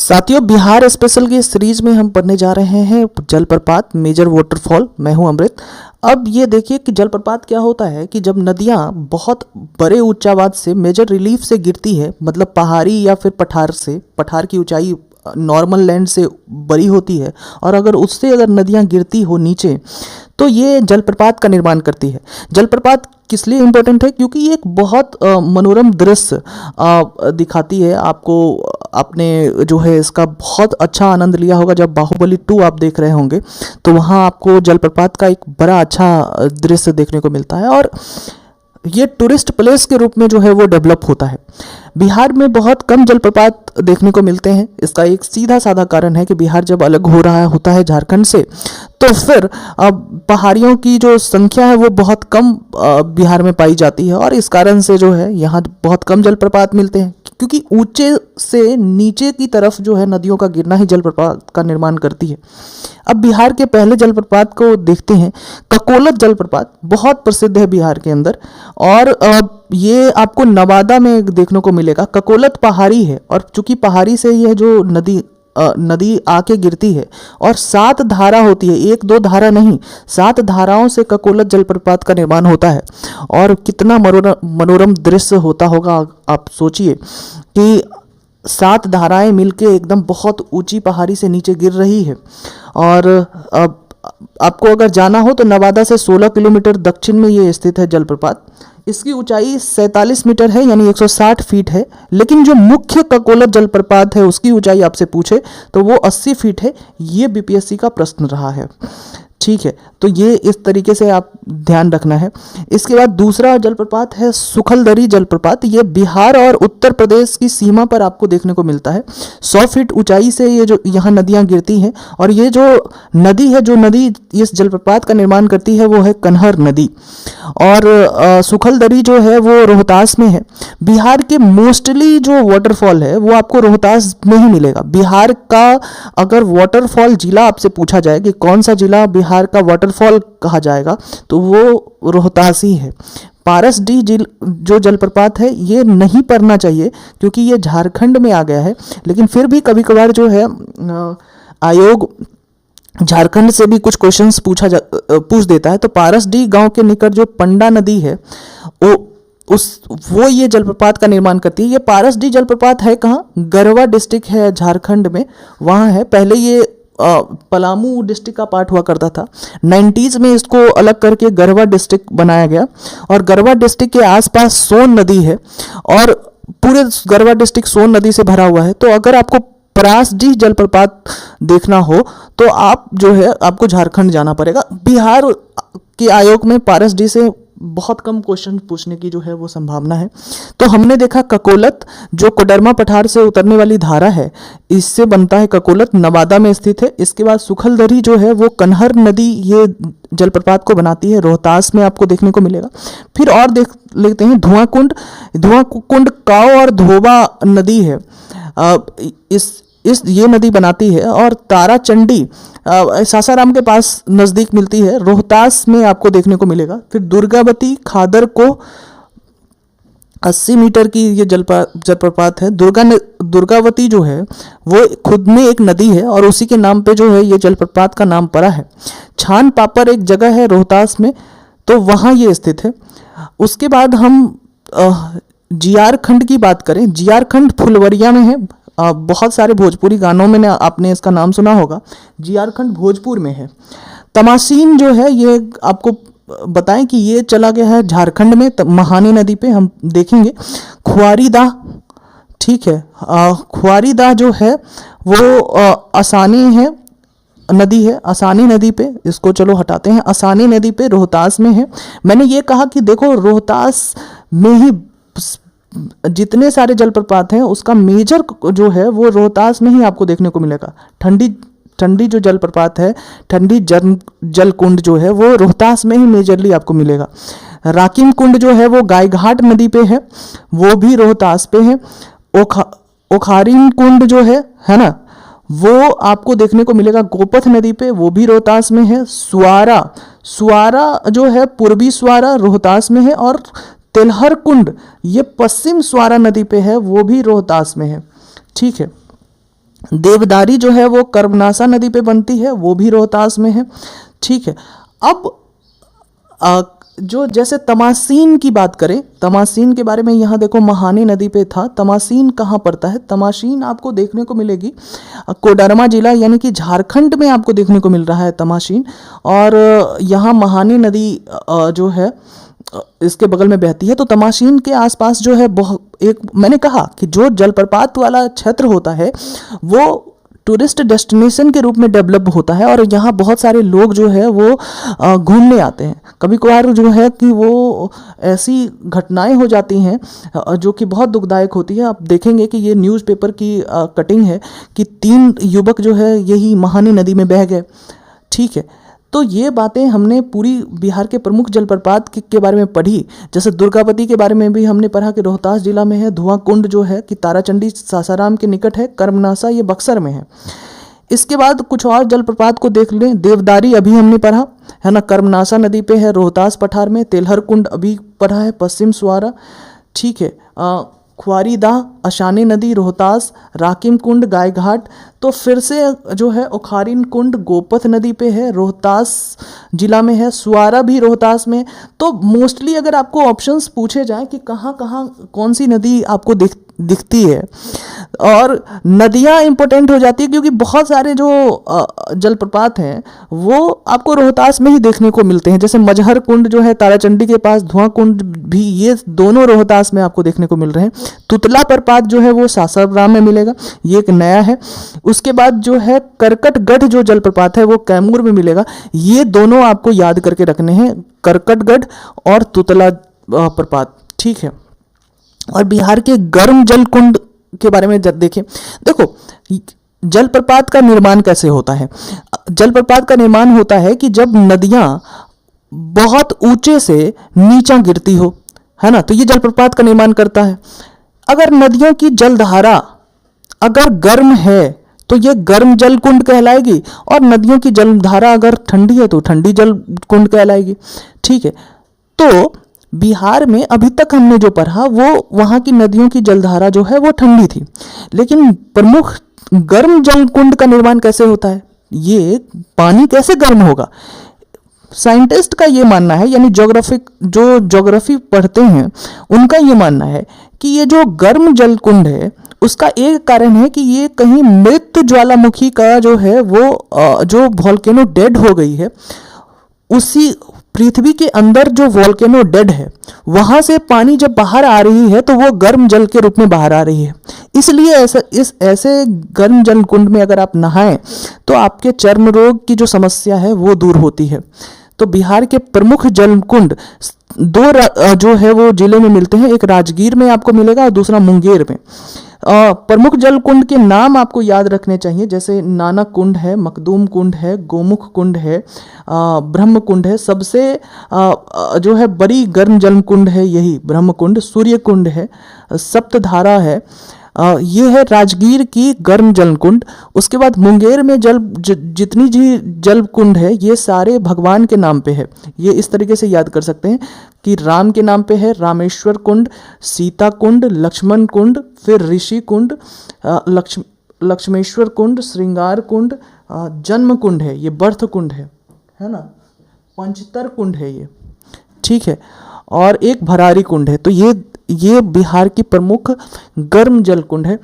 साथियों, बिहार स्पेशल की सीरीज में हम पढ़ने जा रहे हैं जलप्रपात मेजर वाटरफॉल। मैं हूं अमृत। अब ये देखिए कि जलप्रपात क्या होता है कि जब नदियां बहुत बड़े ऊंचावाद से मेजर रिलीफ से गिरती है, मतलब पहाड़ी या फिर पठार की ऊंचाई नॉर्मल लैंड से बड़ी होती है, और अगर उससे अगर नदियां गिरती हो नीचे, तो ये जलप्रपात का निर्माण करती है। जलप्रपात किस लिए इम्पोर्टेंट है? क्योंकि ये एक बहुत मनोरम दृश्य दिखाती है आपको। आपने जो है इसका बहुत अच्छा आनंद लिया होगा जब बाहुबली 2 आप देख रहे होंगे, तो वहाँ आपको जलप्रपात का एक बड़ा अच्छा दृश्य देखने को मिलता है, और ये टूरिस्ट प्लेस के रूप में जो है वो डेवलप होता है। बिहार में बहुत कम जलप्रपात देखने को मिलते हैं। इसका एक सीधा साधा कारण है कि बिहार जब अलग हो रहा होता है झारखंड से, तो फिर अब पहाड़ियों की जो संख्या है वो बहुत कम बिहार में पाई जाती है, और इस कारण से जो है यहाँ बहुत कम जलप्रपात मिलते हैं, क्योंकि ऊंचे से नीचे की तरफ जो है नदियों का गिरना ही जलप्रपात का निर्माण करती है। अब बिहार के पहले जलप्रपात को देखते हैं। ककोलत जलप्रपात बहुत प्रसिद्ध है बिहार के अंदर, और ये आपको नवादा में देखने को मिलेगा। ककोलत पहाड़ी है, और चूंकि पहाड़ी से यह जो नदी आके गिरती है, और 7 धारा होती है, 1-2 धारा नहीं, 7 धाराओं से ककोलत जलप्रपात का निर्माण होता है। और कितना मनोरम दृश्य होता होगा। आप सोचिए कि 7 धाराएं मिलके एकदम बहुत ऊंची पहाड़ी से नीचे गिर रही है। और आपको अगर जाना हो तो नवादा से 16 किलोमीटर दक्षिण में ये स्थित है जलप्रपात। इसकी ऊंचाई 47 मीटर है, यानी 160 फीट है। लेकिन जो मुख्य ककोलत जलप्रपात है उसकी ऊंचाई आपसे पूछे तो वो 80 फीट है। ये बीपीएससी का प्रश्न रहा है, ठीक है। तो ये इस तरीके से आप ध्यान रखना है। इसके बाद दूसरा जलप्रपात है सुखलदरी जलप्रपात। ये बिहार और उत्तर प्रदेश की सीमा पर आपको देखने को मिलता है। 100 फीट ऊंचाई से ये जो यहाँ नदियाँ गिरती हैं, और ये जो नदी इस जलप्रपात का निर्माण करती है वो है कन्हर नदी। और सुखलदरी जो है वो रोहतास में है। बिहार के मोस्टली जो वाटरफॉल है वो आपको रोहतास में ही मिलेगा। बिहार का अगर वाटरफॉल जिला आपसे पूछा जाए कि कौन सा जिला बिहार का वाटरफॉल कहा जाएगा, तो वो रोहतास ही है। पारसडीह जो जलप्रपात है ये नहीं पढ़ना चाहिए, क्योंकि ये झारखंड में आ गया है। लेकिन फिर भी कभी कभार जो है आयोग झारखंड से भी कुछ क्वेश्चंस पूछ देता है। तो पारसडीह गांव के निकट जो पंडा नदी है वो ये जलप्रपात का निर्माण करती है। ये पारसडीह जलप्रपात है कहाँ? गढ़वा डिस्ट्रिक्ट है झारखंड में, वहाँ है। पहले ये पलामू डिस्ट्रिक्ट का पार्ट हुआ करता था। 90s में इसको अलग करके गढ़वा डिस्ट्रिक्ट बनाया गया, और गढ़वा डिस्ट्रिक्ट के आसपास सोन नदी है, और पूरे गढ़वा डिस्ट्रिक्ट सोन नदी से भरा हुआ है। तो अगर आपको परासडीह जलप्रपात देखना हो तो आप जो है आपको झारखंड जाना पड़ेगा। बिहार के आयोग में पारसडीह से बहुत कम क्वेश्चन पूछने की जो है वो संभावना है। तो हमने देखा ककोलत जो कोडरमा पठार से उतरने वाली धारा है, इससे बनता है ककोलत, नवादा में स्थित है। इसके बाद सुखलदरी जो है वो कन्हर नदी ये जलप्रपात को बनाती है, रोहतास में आपको देखने को मिलेगा। फिर और देख लेते हैं धुआं कुंड काव और धोबा नदी है, ये नदी बनाती है। और तारा चंडी सासाराम के पास नज़दीक मिलती है, रोहतास में आपको देखने को मिलेगा। फिर दुर्गावती खादर को 80 मीटर की ये जलप्रपात है। दुर्गावती जो है वो खुद में एक नदी है, और उसी के नाम पे जो है ये जलप्रपात का नाम पड़ा है। छान पापर एक जगह है रोहतास में, तो वहाँ ये स्थित है। उसके बाद हम जीआर खंड की बात करें। जीआर खंड फुलवरिया में है। बहुत सारे भोजपुरी गानों में आपने इसका नाम सुना होगा। जीआर खंड भोजपुर में है। तमासीन जो है ये आपको बताएं कि ये चला गया है झारखंड में, महानी नदी पे हम देखेंगे। खुआरीदाह, ठीक है, खुआरीदाह जो है वो आसानी है नदी है, आसानी नदी पे, इसको चलो हटाते हैं। आसानी नदी पे रोहतास में है। मैंने ये कहा कि देखो रोहतास में ही जितने सारे जलप्रपात हैं उसका मेजर जो है वो रोहतास में ही आपको देखने को मिलेगा। ठंडी जो जलप्रपात है, ठंडी जल कुंड जो है वो रोहतास में ही मेजरली आपको मिलेगा। राकिम कुंड जो है वो गायघाट नदी पे है, वो भी रोहतास पे है। ओखारिन कुंड जो है ना, वो आपको देखने को मिलेगा गोपथ नदी पे, वो भी रोहतास में है। सुआरा जो है पूर्वी सुआरा रोहतास में है, और तेलहर कुंड ये पश्चिम स्वारा नदी पे है, वो भी रोहतास में है, ठीक है। देवदारी जो है वो कर्मनासा नदी पे बनती है, वो भी रोहतास में है। ठीक है। अब जो जैसे तमासीन की बात करें, तमासीन के बारे में यहाँ देखो महानी नदी पे था। तमासीन कहाँ पड़ता है? तमासीन आपको देखने को मिलेगी कोडरमा जिला यानी कि झारखंड में आपको देखने को मिल रहा है तमासीन। और यहाँ महानी नदी जो है इसके बगल में बहती है। तो तमासीन के आसपास जो है बहुत एक मैंने कहा कि जो जलप्रपात वाला क्षेत्र होता है वो टूरिस्ट डेस्टिनेशन के रूप में डेवलप होता है और यहाँ बहुत सारे लोग जो है वो घूमने आते हैं। कभी कभार जो है कि वो ऐसी घटनाएं हो जाती हैं जो कि बहुत दुखदायक होती है। आप देखेंगे कि ये न्यूज़पेपर की कटिंग है कि 3 युवक जो है यही महानी नदी में बह गए। ठीक है। तो ये बातें हमने पूरी बिहार के प्रमुख जलप्रपात के बारे में पढ़ी। जैसे दुर्गावती के बारे में भी हमने पढ़ा कि रोहतास जिला में है। धुआं कुंड जो है कि ताराचंडी सासाराम के निकट है। कर्मनासा ये बक्सर में है। इसके बाद कुछ और जलप्रपात को देख लें। देवदारी अभी हमने पढ़ा है ना, कर्मनासा नदी पे है रोहतास पठार में। तेलहर कुंड अभी पढ़ा है, पश्चिम सुवारा। ठीक है। ख्वारीदाह अशानी नदी रोहतास। राकिम कुंड गायघाट। तो फिर से जो है ओखारिन कुंड गोपथ नदी पे है, रोहतास जिला में है। सुवारा भी रोहतास में। तो मोस्टली अगर आपको ऑप्शंस पूछे जाएं कि कहाँ कहाँ कौन सी नदी आपको दिखती है और नदियाँ इंपॉर्टेंट हो जाती है क्योंकि बहुत सारे जो जलप्रपात हैं वो आपको रोहतास में ही देखने को मिलते हैं। जैसे मजहर कुंड जो है ताराचंडी के पास, धुआं कुंड भी, ये दोनों रोहतास में आपको देखने को मिल रहे हैं। तुतला प्रपात जो है वो सासाराम में मिलेगा, ये एक नया है। उसके बाद जो है करकटगढ़ जो जलप्रपात है वो कैमूर में मिलेगा। ये दोनों आपको याद करके रखने हैं, करकटगढ़ और तुतला प्रपात। ठीक है। और बिहार के गर्म जल कुंड के बारे में देखें। देखो जलप्रपात का निर्माण कैसे होता है। जलप्रपात का निर्माण होता है कि जब नदियां बहुत ऊंचे से नीचा गिरती हो, है ना, तो ये जलप्रपात का निर्माण करता है। अगर नदियों की जलधारा अगर गर्म है तो ये गर्म जल कुंड कहलाएगी और नदियों की जलधारा अगर ठंडी है तो ठंडी जल कुंड कहलाएगी। ठीक है। तो बिहार में अभी तक हमने जो पढ़ा वो वहाँ की नदियों की जलधारा जो है वो ठंडी थी। लेकिन प्रमुख गर्म जल कुंड का निर्माण कैसे होता है, ये पानी कैसे गर्म होगा। साइंटिस्ट का ये मानना है, यानी ज्योग्राफी पढ़ते हैं उनका ये मानना है कि ये जो गर्म जल कुंड है उसका एक कारण है कि ये कहीं मृत ज्वालामुखी का जो है वो जो वॉल्केनो डेड हो गई है, उसी पृथ्वी के अंदर जो वॉल्केनो डेड है वहां से पानी जब बाहर आ रही है तो वो गर्म जल के रूप में बाहर आ रही है। इसलिए ऐसे गर्म जल कुंड में अगर आप नहाएं तो आपके चर्म रोग की जो समस्या है वो दूर होती है। तो बिहार के प्रमुख जल कुंड 2 जो है वो जिले में मिलते हैं, एक राजगीर में आपको मिलेगा और दूसरा मुंगेर में। प्रमुख जल कुंड के नाम आपको याद रखने चाहिए, जैसे नानक कुंड है, मखदूम कुंड है, गोमुख कुंड है, ब्रह्म कुंड है। सबसे जो है बड़ी गर्म जल कुंड है यही ब्रह्म कुंड। सूर्य कुंड है, सप्तधारा है। ये है राजगीर की गर्म जल कुंड। उसके बाद मुंगेर में जितनी भी जल कुंड है ये सारे भगवान के नाम पे है। ये इस तरीके से याद कर सकते हैं कि राम के नाम पे है रामेश्वर कुंड, सीता कुंड, लक्ष्मण कुंड, फिर ऋषि कुंड, लक्ष्मेश्वर कुंड, श्रृंगार कुंड, जन्म कुंड है, ये बर्थ कुंड है ना, पंचतर कुंड है ये। ठीक है। और एक भरारी कुंड है। तो ये बिहार की प्रमुख गर्म जल कुंड है।